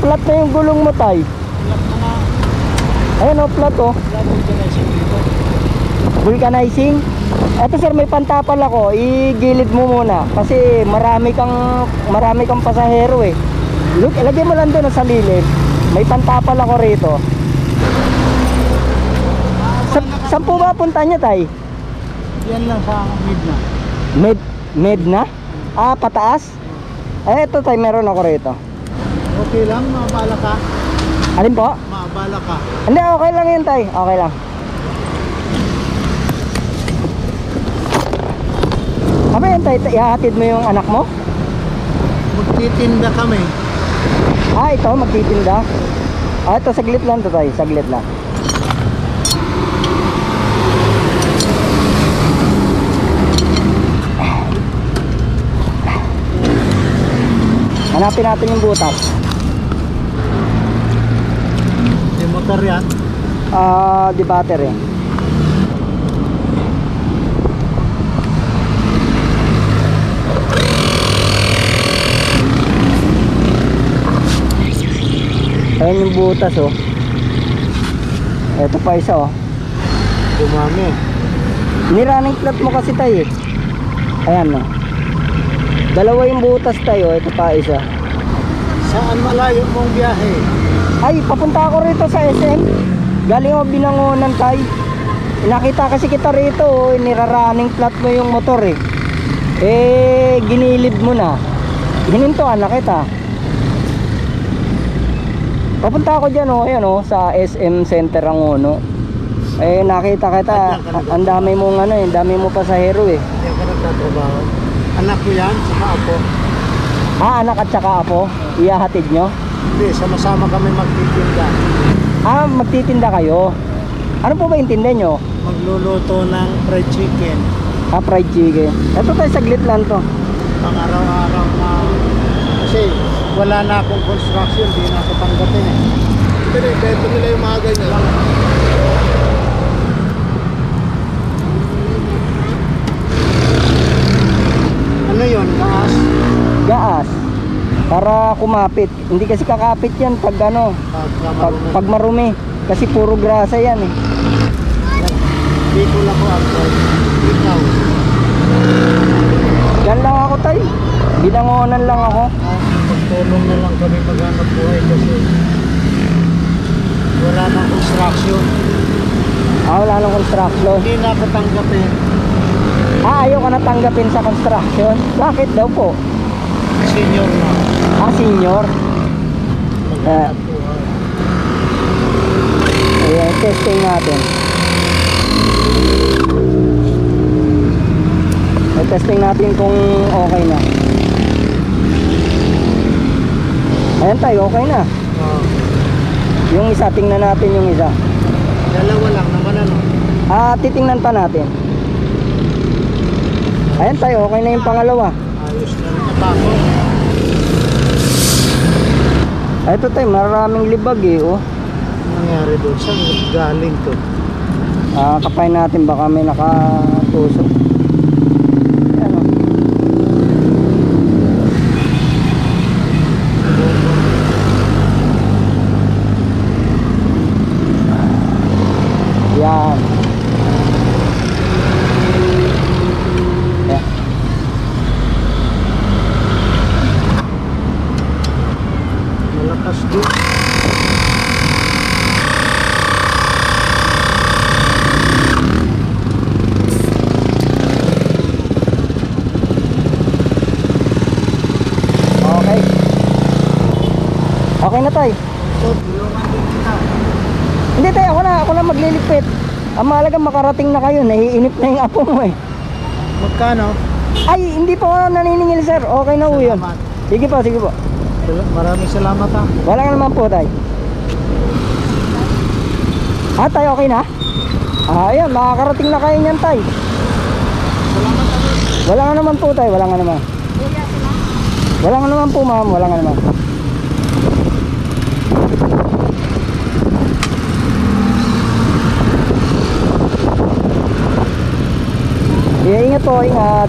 flat na yung gulong mo, tay. Flat na nga. Ayan o, flat o. Flat vulcanizing dito. Vulcanizing. Eto sir, may pantapal ako. Igilid mo muna. Kasi marami kang pasahero eh. Look, ilagay mo lang doon sa lilim. May pantapal ako rito. Saan po ba punta niya, tay? Yan lang sa mid na. Med na? Ah, pataas? Eh, ito tay, meron ako rito. Okay lang, maabala ka. Alin po? Maabala ka. Hindi, okay lang yun tay. Okay lang. Ano yun tay? Ihahatid mo yung anak mo? Magtitinda kami. Ah, ito, magtitinda. Ah, ito, saglit lang to tay. Saglit lang. Hanapin natin yung butas. Yung motor yan. Ah, di battery. Ayan yung butas oh. Ito pa isa oh. Dumami. Nirunning flat mo kasi tayo eh. Ayan oh. Dalawa yung butas tayo. Ito pa isa. Saan malayo mong biyahe? Ay, papunta ako rito sa SM. Galing ako Binangonan tayo. Nakita kasi kita rito oh. Nirunning flat mo yung motor eh. Eh, ginilid mo na. Hinintuan na kita. Papunta ako dyan oh, ayan oh, sa SM Center Angono. Eh nakita kita, ang dami mong ano eh, dami mo pasahero eh. Hindi ka nagtatrabaho. Anak ko yan, saka apo. Ah, anak at saka apo, ihahatid nyo? Hindi, sama-sama kami magtitinda. Ah, magtitinda kayo. Ano po ba yung tinda nyo? Magluluto ng fried chicken. Ah, fried chicken. Ito tayo, saglit lang to. Pang araw-araw na. Kasi wala na akong construction, di na ako tanggapin eh. Pero bento nila yung mga ganyan. Ano yun? Gaas? Gaas. Para kumapit. Hindi kasi kakapit yan pag ano, pag marumi. Kasi puro grasa yan eh. Dito lang ako outside. Ikaw. Yan lang ako tayo. Binangonan lang ako. Magtulong na lang kami maghanap buhay kasi wala nang construction. Ah, wala nang construction. Hindi na ako tanggapin. Ah, ayaw ka na tanggapin sa construction? Bakit daw po? Senior na. Ah, senior. Maghanap buhay. Ayan, testing natin. Testing natin kung okay na. Ayan tayo, okay na. Yung isa, tingnan natin yung isa. Dalawa lang naman ano. Ah, titingnan pa natin. Ayan tayo, okay na yung pangalawa. Ayos na rin napako. Ay, ito tayo, maraming libag eh, oh. Ano nangyari doon? Saan galing to? Ah, kapay natin, baka may nakatusok. Ayan oh. Yan. Yan. Malakas doon. Okay. Okay na tayo. So, tulungan din kita. Hindi tayo, ako na magliligpit. Ang mahalaga makarating na kayo, naiinip na yung apo mo eh. Magkano? Ay, hindi po ako naniningil sir. Okay na po yun. Salamat. Sige po, sige po. Maraming salamat ha. Wala nga naman po tayo. Ah, tayo okay na? Ah, ayan, makakarating na kayo niyan tayo. Salamat ha. Wala nga naman po tayo, wala nga naman. Wala nga naman po ma'am, wala nga naman. Yeah, ingat po, ingat.